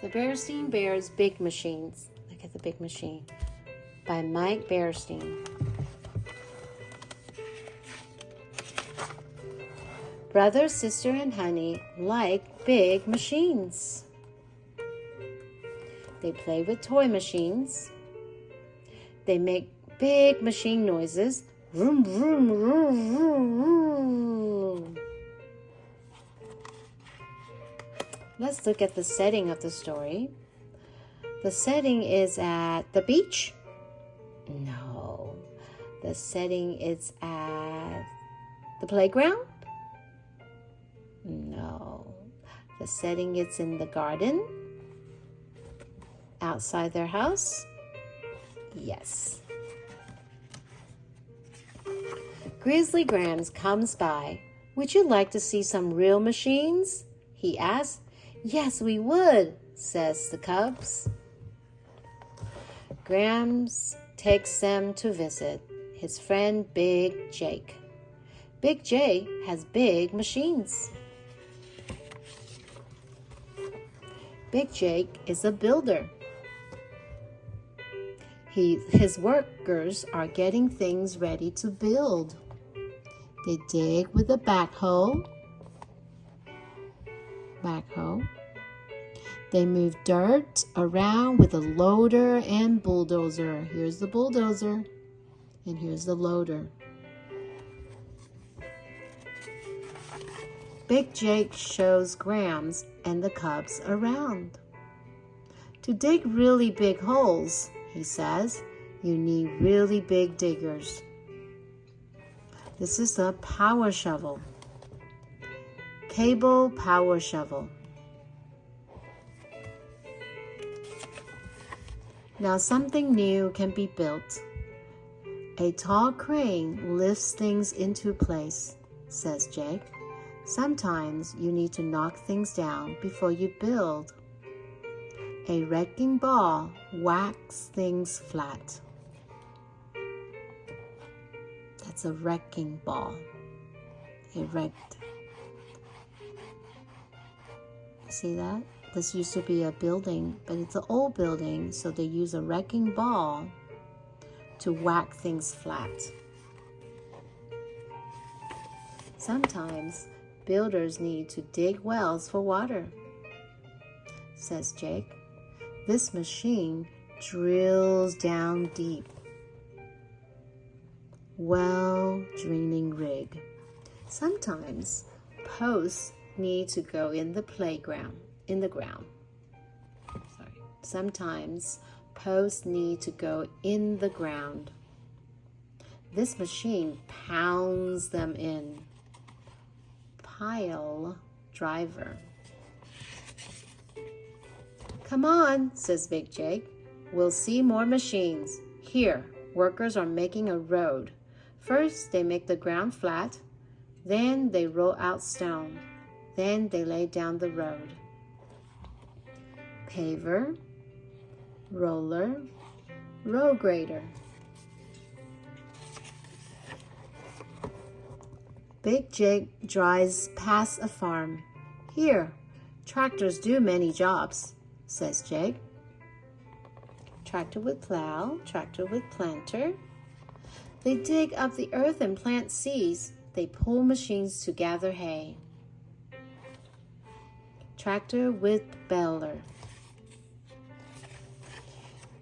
The Berenstain Bears Big Machines. Look at the big machine. By Mike Berenstain. Brother, sister, and honey like big machines. They play with toy machines. They make big machine noises. Vroom, vroom, vroom, vroom, vroom. Let's look at the setting of the story. The setting is at the beach? No. The setting is at the playground? No. The setting is in the garden? Outside their house? Yes. Grizzly Grams comes by. Would you like to see some real machines? He asks. Yes, we would, says the cubs. Grams takes them to visit his friend Big Jake. Big Jake has big machines. Big Jake is a builder. His workers are getting things ready to build. They dig with a backhoe. They move dirt around with a loader and bulldozer. Here's the bulldozer, and here's the loader. Big Jake shows Grams and the cubs around. To dig really big holes, he says, you need really big diggers. This is a power shovel. Cable power shovel. Now something new can be built. A tall crane lifts things into place, says Jake. Sometimes you need to knock things down before you build. A wrecking ball whacks things flat. That's a wrecking ball. See that? This used to be a building, but it's an old building, so they use a wrecking ball to whack things flat. Sometimes builders need to dig wells for water, says Jake. This machine drills down deep. Well draining rig. Sometimes posts need to go in the ground. Sometimes posts need to go in the ground. This machine pounds them in. Pile driver. Come on, says Big Jake. We'll see more machines. Here, workers are making a road. First, they make the ground flat. Then they roll out stone. Then they lay down the road. Paver, roller, road grader. Big Jake drives past a farm. Here, tractors do many jobs, says Jake. Tractor with plow, tractor with planter. They dig up the earth and plant seeds. They pull machines to gather hay. Tractor with baler.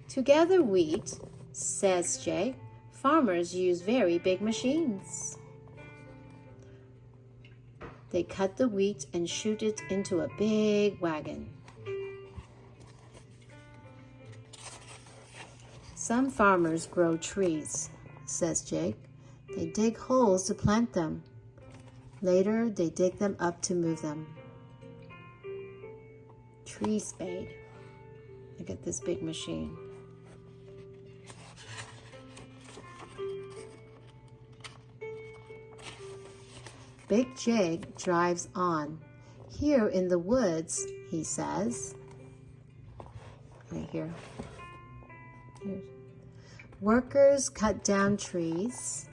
To gather wheat, says Jake, farmers use very big machines. They cut the wheat and shoot it into a big wagon. Some farmers grow trees, says Jake. They dig holes to plant them. Later, they dig them up to move them. Tree spade. Look at this big machine. Big Jake drives on. Here in the woods, he says. Right here. Workers cut down trees.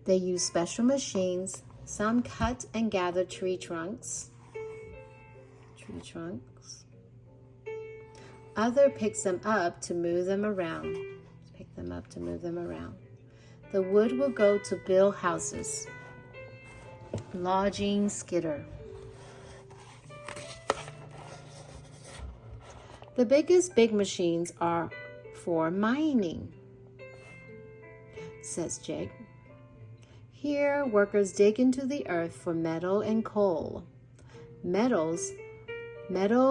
They use special machines. Some cut and gather tree trunks. tree trunks. Other picks them up to move them around. Pick them up to move them around. The wood will go to build houses. Lodging skidder. The biggest big machines are for mining, says Jake. Here, workers dig into the earth for metal and coal. Metal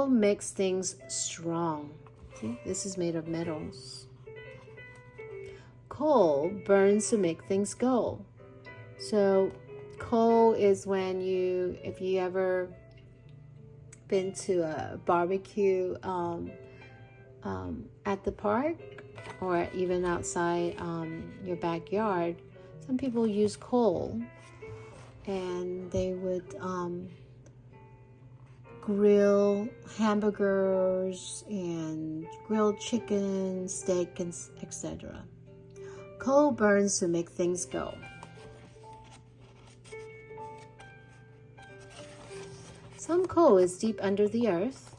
makes things strong. See, this is made of metals. Coal burns to make things go. So coal is when if you ever been to a barbecue at the park or even outside your backyard, some people use coal, and they would grill hamburgers and grilled chicken, steak, and etc. Coal burns to make things go. Some coal is deep under the earth,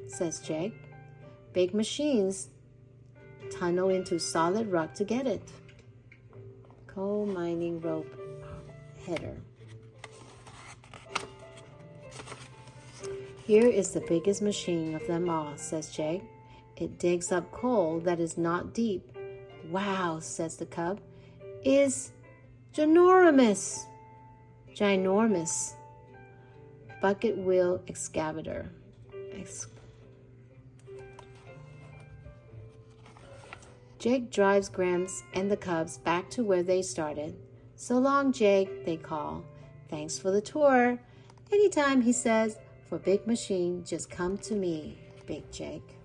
says Jake. Big machines tunnel into solid rock to get it. Coal mining rope header. Here is the biggest machine of them all, says Jake. It digs up coal that is not deep. Wow, says the cub. Is ginormous. Ginormous. Bucket wheel excavator. Jake drives Gramps and the cubs back to where they started. So long, Jake, they call. Thanks for the tour. Anytime, he says, for big machine, just come to me, Big Jake.